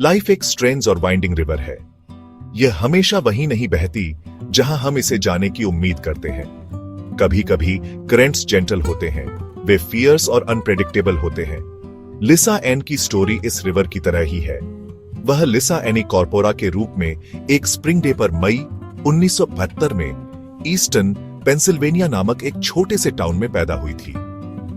Life एक strange और winding river है। यह हमेशा वहीं नहीं बहती जहां हम इसे जाने की उम्मीद करते हैं। कभी कभी करंट्स जेंटल होते हैं, वे फियर्स और अनप्रेडिक्टेबल होते हैं। लिसा एन की स्टोरी इस रिवर की तरह ही है। वह लिसा एनी कॉर्पोरा के रूप में एक स्प्रिंग डे पर मई 1972 में ईस्टर्न पेंसिल्वेनिया नामक एक छोटे से टाउन में पैदा हुई थी।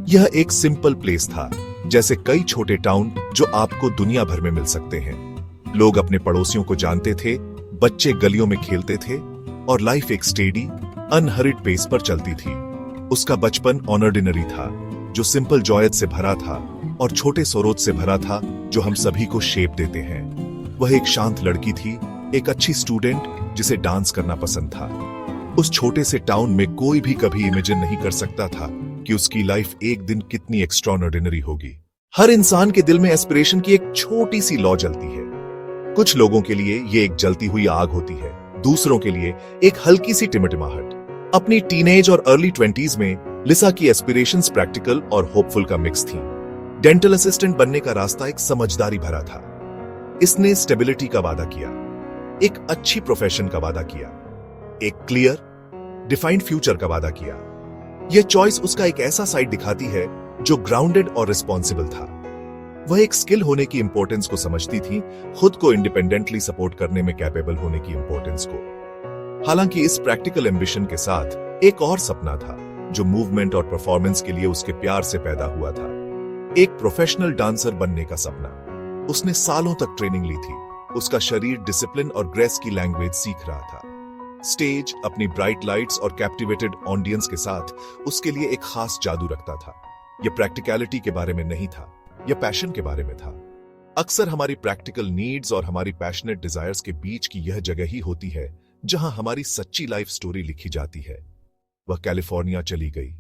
यह एक सिंपल प्लेस था, जैसे कई छोटे टाउन जो आपको दुनिया भर में मिल सकते हैं। लोग अपने पड़ोसियों को जानते थे, बच्चे गलियों में खेलते थे और लाइफ एक स्टेडी अनहरिड पेस पर चलती थी। उसका बचपन ऑर्डिनरी था, जो सिंपल जॉयत से भरा था और छोटे सरोज से भरा था जो हम सभी को शेप देते हैं। वह एक शांत लड़की थी, एक अच्छी स्टूडेंट जिसे डांस करना पसंद था। उस छोटे से टाउन में कोई भी कभी इमेजिन नहीं कर सकता था कि उसकी लाइफ एक दिन कितनी एक्स्ट्राऑर्डिनरी होगी। हर इंसान के दिल में एस्पिरेशन की एक छोटी सी लौ जलती है। कुछ लोगों के लिए ये एक जलती हुई आग होती है, दूसरों के लिए एक हल्की सी टिमटिमाहट। अपनी टीनेज और अर्ली 20s में लिसा की एस्पिरेशंस प्रैक्टिकल और होपफुल का मिक्स थी। डेंटल असिस्टेंट बनने का रास्ता एक समझदारी भरा था। इसने स्टेबिलिटी का वादा किया, एक अच्छी प्रोफेशन का वादा किया, एक क्लियर डिफाइंड फ्यूचर का वादा किया। यह चॉइस उसका एक ऐसा साइड दिखाती है जो ग्राउंडेड और रिस्पॉन्सिबल था। वह एक स्किल होने की इंपॉर्टेंस को समझती थी, खुद को इंडिपेंडेंटली सपोर्ट करने में कैपेबल होने की इंपॉर्टेंस को। हालांकि इस प्रैक्टिकल एम्बिशन के साथ एक और सपना था जो मूवमेंट और परफॉर्मेंस के लिए उसके प्यार से पैदा हुआ था, एक प्रोफेशनल डांसर बनने का सपना। उसने सालों तक ट्रेनिंग ली थी, उसका शरीर डिसिप्लिन और ग्रेस की लैंग्वेज सीख रहा था। स्टेज अपनी ब्राइट लाइट्स और कैप्टिवेटेड ऑडियंस के साथ उसके लिए एक खास जादू रखता था। यह प्रैक्टिकलिटी के बारे में नहीं था, यह पैशन के बारे में था। अक्सर हमारी प्रैक्टिकल नीड्स और हमारी पैशनेट डिजायर्स के बीच की यह जगह ही होती है जहां हमारी सच्ची लाइफ स्टोरी लिखी जाती है। वह कैलिफोर्निया चली गई,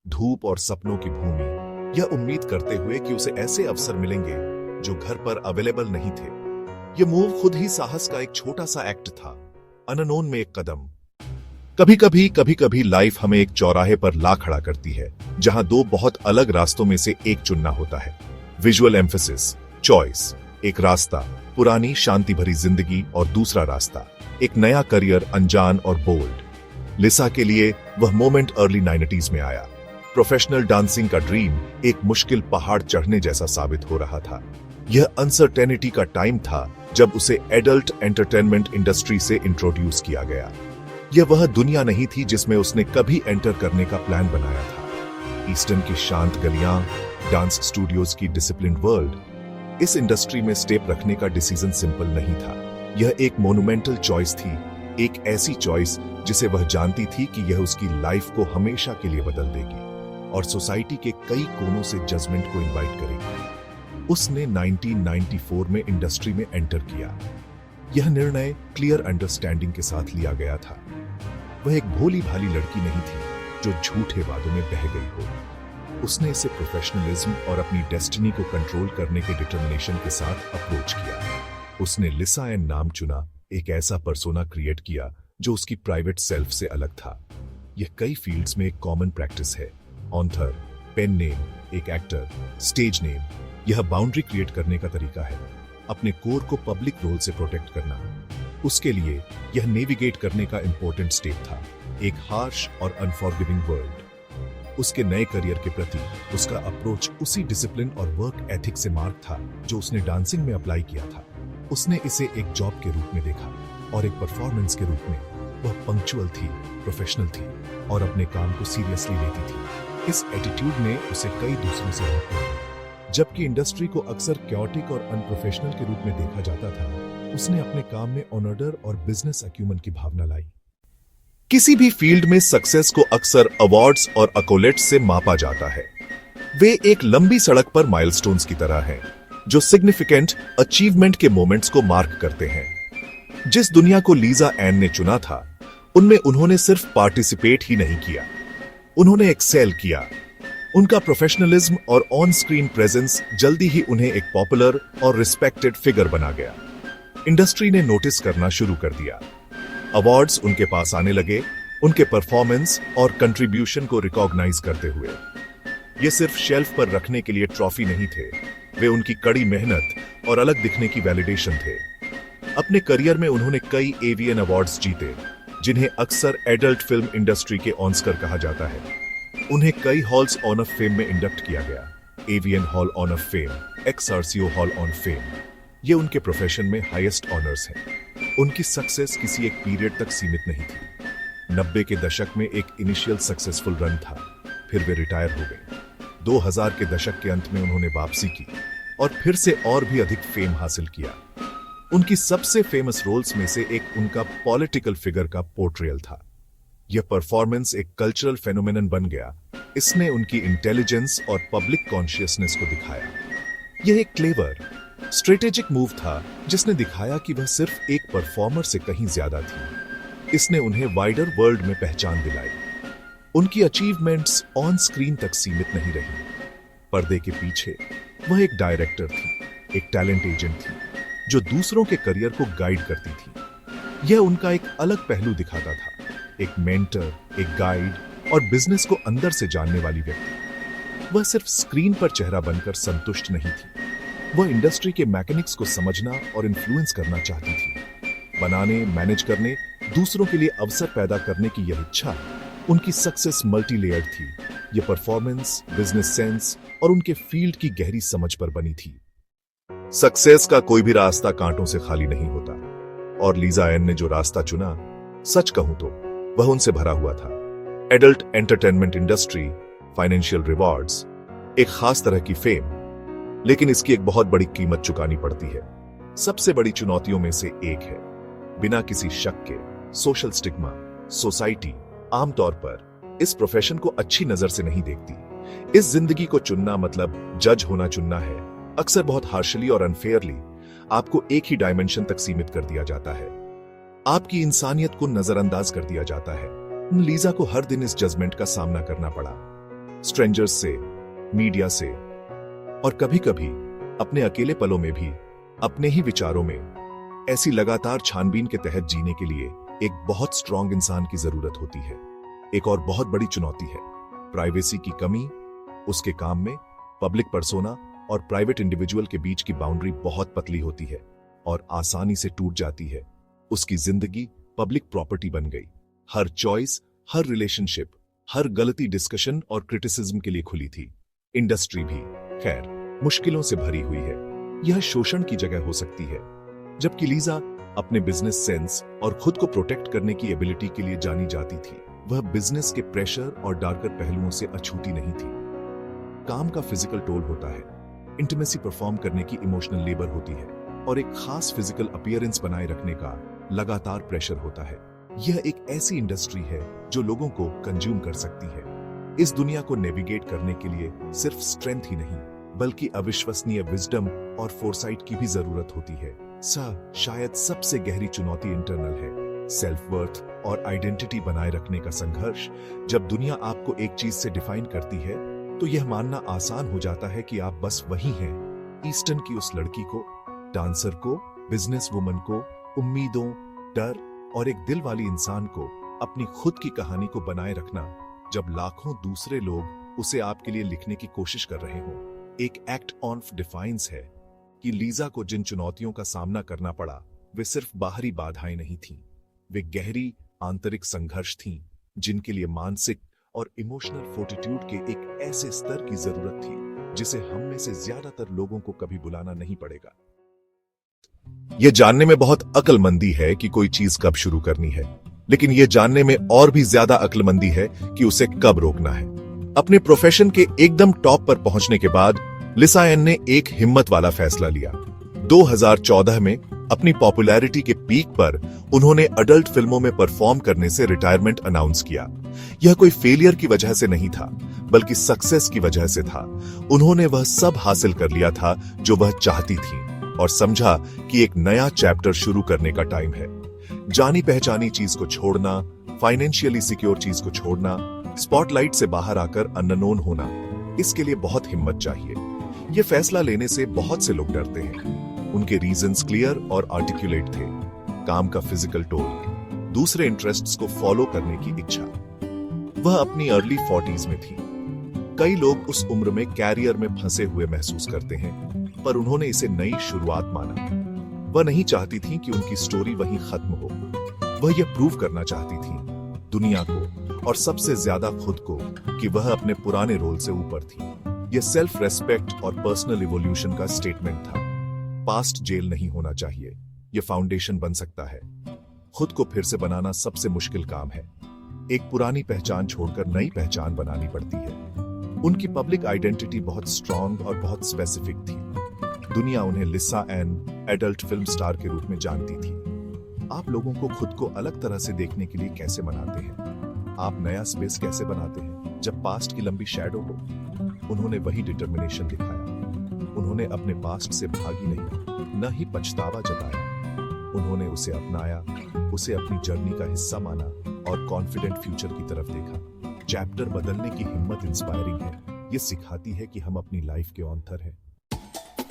धूप और सपनों की भूमि, यह उम्मीद करते हुए कि उसे ऐसे अवसर मिलेंगे जो घर पर अवेलेबल नहीं थे। यह मूव खुद ही साहस का एक छोटा सा एक्ट था, अननोन में एक कदम। कभी कभी लाइफ हमें एक चौराहे पर ला खड़ा करती है जहां दो बहुत अलग रास्तों में से एक चुनना होता है। विजुअल एम्फेसिस, चॉइस, एक रास्ता पुरानी शांति भरी जिंदगी और दूसरा रास्ता एक नया करियर, अनजान और बोल्ड। लिसा के लिए वह मोमेंट अर्ली 90s में आया। प्रोफेशनल डांसिंग का ड्रीम एक मुश्किल पहाड़ चढ़ने जैसा साबित हो रहा था। यह अनसर्टेनिटी का टाइम था जब उसे एडल्ट एंटरटेनमेंट इंडस्ट्री से इंट्रोड्यूस किया गया। यह वह दुनिया नहीं थी जिसमें उसने कभी एंटर करने का प्लान बनाया था। ईस्टर्न की शांत गलियां, डांस स्टूडियोज की डिसिप्लिन्ड वर्ल्ड। इस इंडस्ट्री में स्टेप रखने का डिसीजन सिंपल नहीं था। यह एक मोन्यूमेंटल चॉइस थी, एक ऐसी चॉइस जिसे वह जानती थी कि यह उसकी लाइफ को हमेशा के लिए बदल देगी और सोसाइटी के कई कोनों से जजमेंट को इनवाइट करेगी। उसने 1994 में इंडस्ट्री में एंटर किया। यह निर्णय क्लियर अंडरस्टैंडिंग के साथ लिया गया था। वह एक भोली भाली लड़की नहीं थी जो झूठे वादों में बह गई हो। उसने इसे प्रोफेशनलिज्म और अपनी डेस्टिनी को कंट्रोल करने के डिटर्मिनेशन के साथ अप्रोच किया। उसने लिसा एन नाम चुना, एक ऐसा पर्सोना क्रिएट किया जो उसकी प्राइवेट सेल्फ से अलग था। यह कई फील्ड्स में एक कॉमन प्रैक्टिस है। ऑथर, पेन नेम, एक एक्टर, स्टेज नेम। यह बाउंड्री क्रिएट करने का तरीका है, अपने कोर को पब्लिक रोल से प्रोटेक्ट करना। उसके लिए यह नेविगेट करने का इंपॉर्टेंट स्टेप था, एक हार्श और अनफॉरगिविंग वर्ल्ड। उसके नए करियर के प्रति उसका अप्रोच उसी डिसिप्लिन और वर्क एथिक से मार्क था जो उसने डांसिंग में अप्लाई किया था। उसने इसे एक जॉब के रूप में देखा और एक परफॉर्मेंस के रूप में। वह पंक्चुअल थी, प्रोफेशनल थी और अपने काम को सीरियसली लेती थी। इस एटीट्यूड ने उसे कई दूसरों से अलग किया। जबकि इंडस्ट्री को अक्सर क्योटिक और अनप्रोफेशनल के रूप में देखा जाता था, उसने अपने काम में ऑनर्डर और बिजनेस अक्यूमन की भावना लाई। किसी भी फील्ड में सक्सेस को अक्सर अवार्ड्स और अकोलेट्स से मापा जाता है। वे एक लंबी सड़क पर माइलस्टोन्स की तरह हैं, जो सिग्निफिकेंट अचीवमेंट के मोमेंट्स को मार्क करते हैं। जिस दुनिया को लीजा एन ने चुना था, उनमें उन्होंने सिर्फ पार्टिसिपेट ही नहीं किया, उन्होंने एक्सेल किया। उनका प्रोफेशनलिज्म और ऑन स्क्रीन प्रेजेंस जल्दी ही उन्हें एक पॉपुलर और रिस्पेक्टेड फिगर बना गया। इंडस्ट्री ने नोटिस करना शुरू कर दिया। अवार्ड्स उनके पास आने लगे, उनके परफॉर्मेंस और कंट्रीब्यूशन को रिकॉग्नाइज करते हुए। ये सिर्फ शेल्फ पर रखने के लिए ट्रॉफी नहीं थे, वे उनकी कड़ी मेहनत और अलग दिखने की वैलिडेशन थे। अपने करियर में उन्होंने कई एवियन अवार्ड्स जीते, जिन्हें अक्सर एडल्ट फिल्म इंडस्ट्री के ऑस्कर कहा जाता है। उन्हें कई हॉल्स ऑन फेम में इंडक्ट किया गया। AVN hall on fame, XRCO hall on fame, ये उनके प्रोफेशन में हाईएस्ट ऑनर्स हैं। उनकी सक्सेस किसी एक पीरियड तक सीमित नहीं थी। 90 के दशक में एक इनिशियल सक्सेसफुल रन था, फिर वे रिटायर हो गए। 2000 के दशक के अंत में उन्होंने वापसी की और फिर से और भी अधिक फेम हासिल किया। उनकी सबसे फेमस रोल्स में से एक उनका पॉलिटिकल फिगर का पोर्ट्रेयल था। यह परफॉर्मेंस एक कल्चरल फेनोमेनन बन गया। इसने उनकी इंटेलिजेंस और पब्लिक कॉन्शियसनेस को दिखाया। यह एक क्लेवर, स्ट्रेटेजिक मूव था जिसने दिखाया कि वह सिर्फ एक परफॉर्मर से कहीं ज्यादा थी। इसने उन्हें वाइडर वर्ल्ड में पहचान दिलाई। उनकी अचीवमेंट्स ऑन स्क्रीन तक सीमित नहीं रही। पर्दे के पीछे वह एक डायरेक्टर थी, एक टैलेंट एजेंट थी, जो दूसरों के करियर को गाइड करती थी। यह उनका एक अलग पहलू दिखाता था, एक मेंटर, एक गाइड और बिजनेस को अंदर से जानने वाली व्यक्ति। वह सिर्फ स्क्रीन पर चेहरा बनकर संतुष्ट नहीं थी। वह इंडस्ट्री के मैकेनिक्स को समझना और इन्फ्लुएंस करना चाहती थी। बनाने, मैनेज करने, दूसरों के लिए अवसर पैदा करने की यह इच्छा उनकी सक्सेस मल्टी लेयर्ड थी। यह परफॉर्मेंस, बिजनेस सेंस और उनके फील्ड की गहरी समझ पर बनी थी। सक्सेस का कोई भी रास्ता कांटों से खाली नहीं होता, और लीजा एन ने जो रास्ता चुना, सच कहूं तो वह उनसे भरा हुआ था। Adult entertainment industry, financial rewards, एक खास तरह की फेम, लेकिन इसकी एक बहुत बड़ी कीमत चुकानी पड़ती है। सबसे बड़ी चुनौतियों में से एक है, बिना किसी शक के, सोशल स्टिग्मा। सोसाइटी आमतौर पर इस प्रोफेशन को अच्छी नजर से नहीं देखती। इस जिंदगी को चुनना मतलब जज होना चुनना है। अक्सर बहुत हार्शली और अनफेयरली आपको एक ही डायमेंशन तक सीमित कर दिया जाता है। आपकी इंसानियत को नजरअंदाज कर दिया जाता है। लीजा को हर दिन इस जजमेंट का सामना करना पड़ा, स्ट्रेंजर्स से, मीडिया से, और कभी कभी अपने अकेले पलों में भी अपने ही विचारों में। ऐसी लगातार छानबीन के तहत जीने के लिए एक बहुत स्ट्रांग इंसान की जरूरत होती है। एक और बहुत बड़ी चुनौती है प्राइवेसी की कमी। उसके काम में पब्लिक पर्सोना और प्राइवेट इंडिविजुअल के बीच की बाउंड्री बहुत पतली होती है और आसानी से टूट जाती है। उसकी जिंदगी पब्लिक प्रॉपर्टी बन गई। हर चॉइस, हर रिलेशनशिप, हर गलती डिस्कशन और क्रिटिसिज्म के लिए खुली थी। इंडस्ट्री भी खैर मुश्किलों से भरी हुई है। यह शोषण की जगह हो सकती है। जबकि लीजा अपने बिजनेस सेंस और खुद को प्रोटेक्ट करने की एबिलिटी के लिए जानी जाती थी, वह बिजनेस के प्रेशर और डार्कर पहलुओं से अछूती नहीं थी। काम का फिजिकल टोल होता है, इंटीमेसी परफॉर्म करने की इमोशनल लेबर होती है, और एक खास फिजिकल अपीयरेंस बनाए रखने का लगातार प्रेशर होता है। यह एक ऐसी इंडस्ट्री है जो लोगों को कंज्यूम कर सकती है। इस दुनिया को नेविगेट करने के लिए सिर्फ स्ट्रेंथ ही नहीं, बल्कि अविश्वसनीय विजडम और फोरसाइट की भी जरूरत होती है। शायद सबसे गहरी चुनौती इंटरनल है, सेल्फ वर्थ और आइडेंटिटी बनाए रखने का संघर्ष। जब दुनिया आपको एक चीज से डिफाइन करती है, तो यह मानना आसान हो जाता है कि आप बस वही हैं। ईस्टर्न की उस लड़की को, डांसर को, बिजनेस वुमन को, उम्मीदों, डर और एक दिल वाली इंसान को अपनी खुद की कहानी को बनाए रखना, जब लाखों दूसरे लोग उसे आपके लिए लिखने की कोशिश कर रहे हों। एक एक्ट ऑफ डिफाइंस है कि लीजा को जिन चुनौतियों का सामना करना पड़ा, वे सिर्फ बाहरी बाधाएं नहीं थीं, वे गहरी आंतरिक संघर्ष थीं, जिनके लिए मानसिक और इमोशनल फोर्टिट्यूड के एक ऐसे स्तर की जरूरत थी जिसे हम में से ज्यादातर लोगों को कभी बुलाना नहीं पड़ेगा। यह जानने में बहुत अक्लमंदी है कि कोई चीज कब शुरू करनी है, लेकिन यह जानने में और भी ज्यादा अक्लमंदी है कि उसे कब रोकना है। अपने प्रोफेशन के एकदम टॉप पर पहुंचने के बाद लिसा एन ने एक हिम्मत वाला फैसला लिया। 2014 में अपनी पॉपुलैरिटी के पीक पर उन्होंने अडल्ट फिल्मों में परफॉर्म करने से रिटायरमेंट अनाउंस किया। यह कोई फेलियर की वजह से नहीं था, बल्कि सक्सेस की वजह से था। उन्होंने वह सब हासिल कर लिया था जो वह चाहती थी, और समझा कि एक नया चैप्टर शुरू करने का टाइम है। जानी पहचानी चीज को छोड़ना, फाइनेंशियली सिक्योर चीज को छोड़ना, स्पॉटलाइट से बाहर आकर अननोन होना, इसके लिए बहुत हिम्मत चाहिए। यह फैसला लेने से बहुत से लोग डरते हैं। उनके रीजंस क्लियर और आर्टिकुलेट थे। काम का फिजिकल टोल, दूसरे इंटरेस्ट्स को फॉलो करने की इच्छा। वह अपनी अर्ली 40s में थी। कई लोग उस उम्र में कैरियर में फंसे हुए महसूस करते हैं, पर उन्होंने इसे नई शुरुआत माना। वह नहीं चाहती थी कि उनकी स्टोरी वहीं खत्म हो। वह यह प्रूव करना चाहती थी दुनिया को और सबसे ज्यादा खुद को कि वह अपने पुराने रोल से ऊपर थी। यह सेल्फ रेस्पेक्ट और पर्सनल इवोल्यूशन का स्टेटमेंट था। पास्ट जेल नहीं होना चाहिए, यह फाउंडेशन बन सकता है। खुद को फिर से बनाना सबसे मुश्किल काम है। एक पुरानी पहचान छोड़कर नई पहचान बनानी पड़ती है। उनकी पब्लिक आइडेंटिटी बहुत स्ट्रॉन्ग और बहुत स्पेसिफिक थी। दुनिया उन्हें लिसा एन एडल्ट फिल्म स्टार के रूप में जानती थी। आप लोगों को खुद को अलग तरह से देखने के लिए कैसे मनाते हैं? आप नया स्पेस कैसे बनाते हैं जब पास्ट की लंबी शैडो हो? उन्होंने वही डिटर्मिनेशन दिखाया। उन्होंने अपने पास्ट से भागी नहीं, न ही पछतावा जताया। उन्होंने उसे अपनाया, उसे अपनी जर्नी का हिस्सा माना और कॉन्फिडेंट फ्यूचर की तरफ देखा। चैप्टर बदलने की हिम्मत इंस्पायरिंग है। ये सिखाती है कि हम अपनी लाइफ के ऑथर हैं।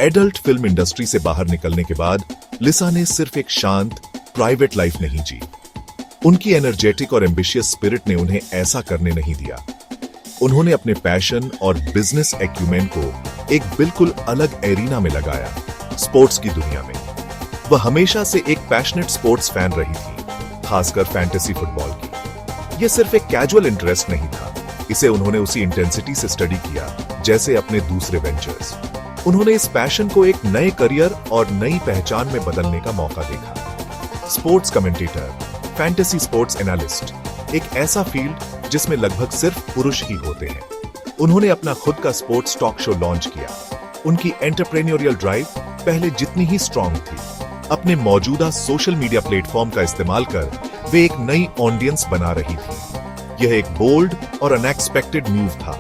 एडल्ट फिल्म इंडस्ट्री से बाहर निकलने के बाद लिसा ने सिर्फ एक शांत प्राइवेट लाइफ नहीं जी। उनकी एनर्जेटिक और एम्बिशियस स्पिरिट ने उन्हें ऐसा करने नहीं दिया। उन्होंने अपने पैशन और बिजनेस एक्यूमेन को एक बिल्कुल अलग एरिना में लगाया, स्पोर्ट्स की दुनिया में। वह हमेशा से एक पैशनेट स्पोर्ट्स फैन रही थी, खासकर फैंटेसी फुटबॉल की। यह सिर्फ एक कैजुअल इंटरेस्ट नहीं था, इसे उन्होंने उसी इंटेंसिटी से स्टडी किया जैसे अपने दूसरे वेंचर्स। उन्होंने इस पैशन को एक नए करियर और नई पहचान में बदलने का मौका देखा। Sports commentator, fantasy sports analyst, एक ऐसा फील्ड जिसमें लगभग सिर्फ पुरुष ही होते हैं। उन्होंने अपना खुद का स्पोर्ट्स टॉक शो लॉन्च किया। उनकी एंटरप्रेन्योरियल ड्राइव पहले जितनी ही स्ट्रॉन्ग थी। अपने मौजूदा सोशल मीडिया प्लेटफॉर्म का इस्तेमाल कर वे एक नई ऑडियंस बना रही थी। यह एक बोल्ड और अनएक्सपेक्टेड मूव था।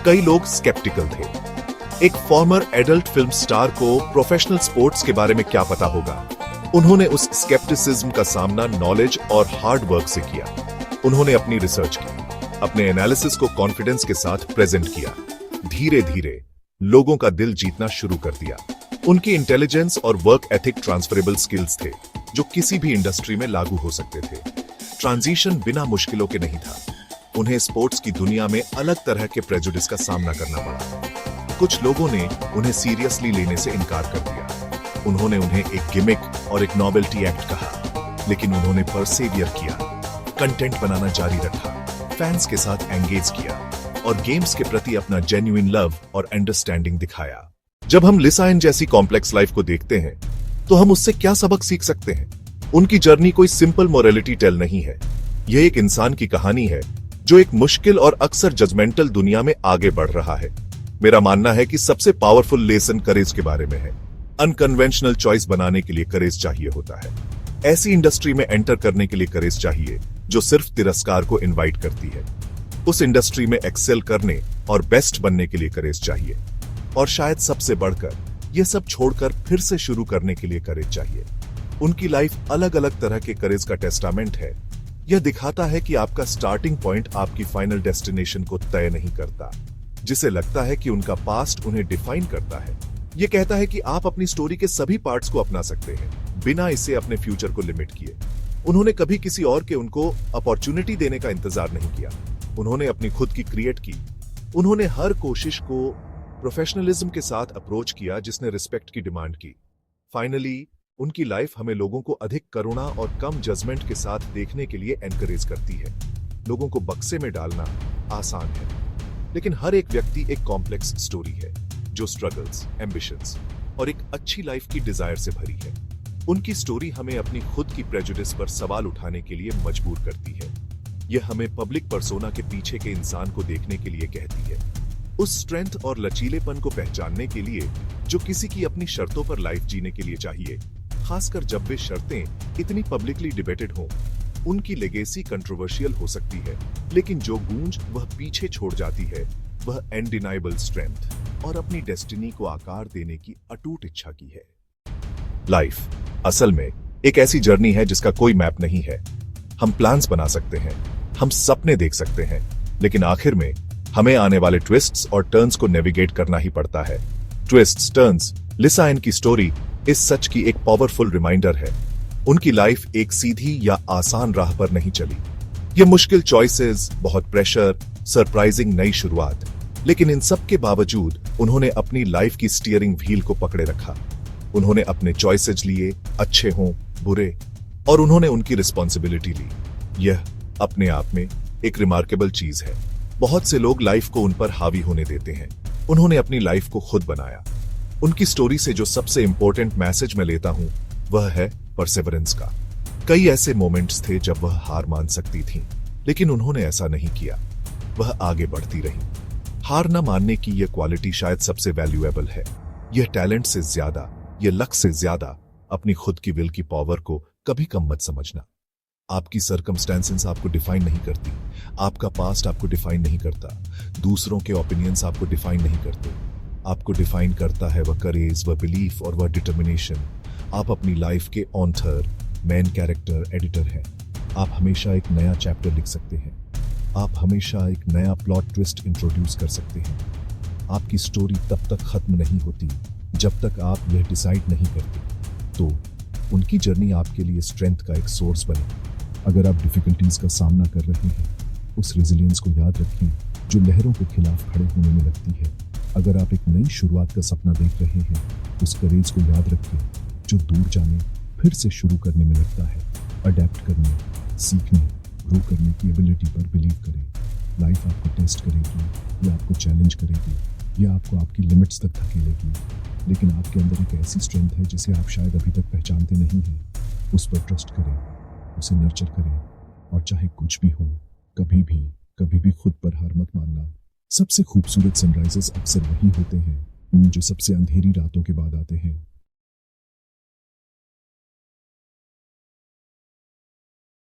कई लोग स्केप्टिकल थे। एक फॉर्मर एडल्ट फिल्म स्टार को प्रोफेशनल स्पोर्ट्स के बारे में क्या पता होगा? उन्होंने उस स्केप्टिसिज्म का सामना नॉलेज और हार्ड वर्क से किया। उन्होंने अपनी रिसर्च की, अपने एनालिसिस को कॉन्फिडेंस के साथ प्रेजेंट किया। धीरे धीरे लोगों का दिल जीतना शुरू कर दिया। उनकी इंटेलिजेंस और वर्क एथिक ट्रांसफरेबल स्किल्स थे जो किसी भी इंडस्ट्री में लागू हो सकते थे। ट्रांजिशन बिना मुश्किलों के नहीं था। उन्हें स्पोर्ट्स की दुनिया में अलग तरह के प्रेजुडिस का सामना करना पड़ा। कुछ लोगों ने उन्हें सीरियसली लेने से इनकार कर दिया। उन्होंने उन्हें एक गिमिक और एक नॉवेल्टी एक्ट कहा, लेकिन उन्होंने परसेवियर किया, कंटेंट बनाना जारी रखा, फैंस के साथ एंगेज किया और गेम्स के प्रति अपना जेन्युइन लव और अंडरस्टैंडिंग दिखाया। जब हम लिसा एन जैसी कॉम्प्लेक्स लाइफ को देखते हैं तो हम उससे क्या सबक सीख सकते हैं? उनकी जर्नी कोई सिंपल मोरालिटी टेल नहीं है। यह एक इंसान की कहानी है जो एक मुश्किल और अक्सर जजमेंटल दुनिया में आगे बढ़ रहा है। मेरा मानना है कि सबसे पावरफुल लेसन करेज के बारे में है। अनकन्वेंशनल चॉइस बनाने के लिए करेज चाहिए होता है। ऐसी इंडस्ट्री में एंटर करने के लिए करेज चाहिए जो सिर्फ तिरस्कार को इनवाइट करती है। उस इंडस्ट्री में एक्सेल करने और बेस्ट बनने के लिए करेज चाहिए। और शायद सबसे बढ़कर यह सब छोड़कर फिर से शुरू करने के लिए करेज चाहिए। उनकी लाइफ अलग अलग तरह के करेज का टेस्टामेंट है। यह दिखाता है कि आपका स्टार्टिंग पॉइंट आपकी फाइनल डेस्टिनेशन को तय नहीं करता। जिसे लगता है कि उनका पास्ट उन्हें डिफाइन करता है, यह कहता है कि आप अपनी स्टोरी के सभी पार्ट्स को अपना सकते हैं बिना इसे अपने फ्यूचर को लिमिट किए। उन्होंने कभी किसी और के उनको अपॉर्चुनिटी देने का इंतजार नहीं किया। उन्होंने अपनी खुद की क्रिएट की। उन्होंने हर कोशिश को प्रोफेशनलिज्म के साथ अप्रोच किया जिसने रिस्पेक्ट की डिमांड की। फाइनली उनकी लाइफ हमें लोगों को अधिक करुणा और कम जजमेंट के साथ देखने के लिए एनकरेज करती है। लोगों को बक्से में डालना आसान है, लेकिन हर एक व्यक्ति एक कॉम्प्लेक्स स्टोरी है जो स्ट्रगल्स, एम्बिशंस और एक अच्छी लाइफ की डिजायर से भरी है। उनकी स्टोरी हमें अपनी खुद की प्रेजुडिस पर सवाल उठाने के लिए मजबूर करती है। यह हमें पब्लिक पर्सोना के पीछे के इंसान को देखने के लिए कहती है, उस स्ट्रेंथ और लचीलेपन को पहचानने के लिए जो किसी की अपनी शर्तों पर लाइफ जीने के लिए चाहिए, खासकर जब वे शर्तें इतनी पब्लिकली डिबेटेड हों। उनकी लेगेसी कंट्रोवर्शियल हो सकती है, लेकिन जो गूंज वह पीछे छोड़ जाती है वह अनडिनाइबल स्ट्रेंथ और अपनी डेस्टिनी को आकार देने की अटूट इच्छा की है। लाइफ असल में एक ऐसी जर्नी है जिसका कोई मैप नहीं है। हम प्लान्स बना सकते हैं, हम सपने देख सकते हैं, लेकिन आखिर में हमें आने वाले ट्विस्ट्स और टर्न्स को नेविगेट करना ही पड़ता है। ट्विस्ट्स, टर्न्स, लिसा एन की स्टोरी इस सच की एक पावरफुल रिमाइंडर है। उनकी लाइफ एक सीधी या आसान राह पर नहीं चली। ये मुश्किल चॉइसेस, बहुत प्रेशर, सरप्राइजिंग नई शुरुआत, लेकिन इन सब के बावजूद उन्होंने अपनी लाइफ की स्टीयरिंग व्हील को पकड़े रखा। उन्होंने अपने चॉइसेज लिए, अच्छे हों बुरे, और उन्होंने उनकी रिस्पॉन्सिबिलिटी ली। यह अपने आप में एक रिमार्केबल चीज है। बहुत से लोग लाइफ को उन पर हावी होने देते हैं। उन्होंने अपनी लाइफ को खुद बनाया। उनकी स्टोरी से जो सबसे इंपॉर्टेंट मैसेज मैं लेता हूं वह है परसेवरेंस का। कई ऐसे मोमेंट्स थे जब वह हार मान सकती थीं, लेकिन उन्होंने ऐसा नहीं किया। वह आगे बढ़ती रही। हार न मानने की यह क्वालिटी शायद सबसे वैल्यूएबल है। यह टैलेंट से ज्यादा, यह लक से ज्यादा अपनी खुद की विल की पावर को कभी कम मत समझना। आपकी सर्कमस्टेंसेस आपको डिफाइन नहीं करती। आपका पास्ट आपको डिफाइन नहीं करता। दूसरों के ओपिनियंस आपको डिफाइन नहीं करते। आपको डिफाइन करता है वह करेज, वह बिलीफ और वह डिटर्मिनेशन। आप अपनी लाइफ के ऑथर, मेन कैरेक्टर, एडिटर हैं। आप हमेशा एक नया चैप्टर लिख सकते हैं। आप हमेशा एक नया प्लॉट ट्विस्ट इंट्रोड्यूस कर सकते हैं। आपकी स्टोरी तब तक खत्म नहीं होती जब तक आप यह डिसाइड नहीं करते। तो उनकी जर्नी आपके लिए स्ट्रेंथ का एक सोर्स बने। अगर आप डिफिकल्टीज का सामना कर रहे हैं, उस रेजिलियंस को याद रखें जो लहरों के खिलाफ खड़े होने में लगती है। अगर आप एक नई शुरुआत का सपना देख रहे हैं, उस करेज को याद रखें जो दूर जाने फिर से शुरू करने में लगता है। अडेप्ट करने, सीखने, ग्रो करने की एबिलिटी पर बिलीव करें। लाइफ आपको टेस्ट करेगी, या आपको चैलेंज करेगी, या आपको आपकी लिमिट्स तक धकेलेगी, लेकिन आपके अंदर एक ऐसी स्ट्रेंथ है जिसे आप शायद अभी तक पहचानते नहीं हैं। उस पर ट्रस्ट करें, उसे नर्चर करें, और चाहे कुछ भी हो, कभी भी खुद पर हार मत मानना। सबसे खूबसूरत सनराइजेस अक्सर वही होते हैं जो सबसे अंधेरी रातों के बाद आते हैं।